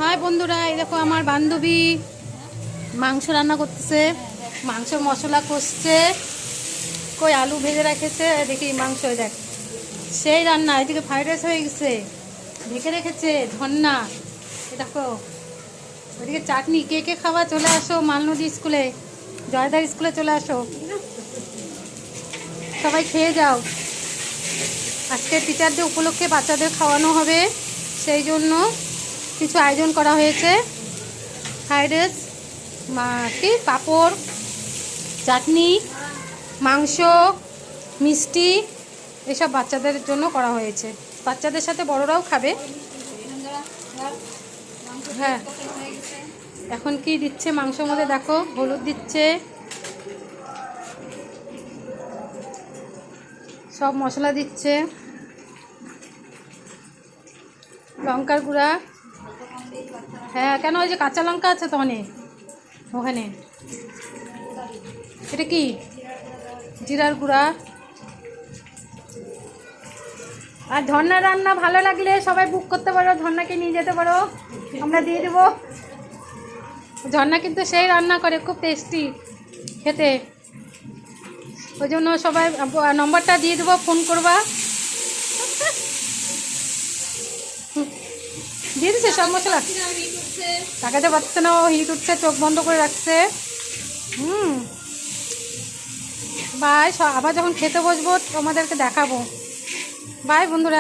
High বন্ধুরা, এই দেখো আমার বান্ধবী মাংস রান্না করতেছে। মাংস মশলা কষছে, কই আলু ভেজে রেখেছে, দেখি মাংস দেখ সেই রান্না। এদিকে ফ্রাইড রাইস হয়ে গেছে, ঢেকে রেখেছে ধন্না। এ দেখো ওইদিকে চাটনি। কে কে খাওয়া চলে আসো মালনদী স্কুলে, জয়দার স্কুলে চলে আসো, সবাই খেয়ে যাও। আজকে টিচার ডে উপলক্ষে বাচ্চাদের খাওয়ানো হবে, সেই জন্য কিছু আয়োজন করা হয়েছে। ফ্রাইড রাইস, কি পাঁপড়, চাটনি, মাংস, মিষ্টি, এসব বাচ্চাদের জন্য করা হয়েছে। বাচ্চাদের সাথে বড়রাও খাবে। হ্যাঁ, এখন কি দিচ্ছে মাংসের মধ্যে দেখো, হলুদ দিচ্ছে, সব মশলা দিচ্ছে, লঙ্কার গুঁড়া। হ্যাঁ, কেন ওই যে কাঁচা লঙ্কা আছে তো অনেক ওখানে। এটা কি জিরার গুঁড়া। আর ধন্না রান্না ভালো লাগলে সবাই বুক করতে পারো, ধন্নাকে নিয়ে যেতে পারো, আমরা দিয়ে দেবো। ঝর্ণা কিন্তু সেই রান্না করে, খুব টেস্টি খেতে। ওই জন্য সবাই নম্বরটা দিয়ে দেবো, ফোন করবা। দিয়ে দিচ্ছে সব মশলা, তাকাতে পারছে না, হিট উঠছে, চোখ বন্ধ করে রাখছে। বাই, আবার যখন খেতে বসবো তোমাদেরকে দেখাবো। বাই বন্ধুরা।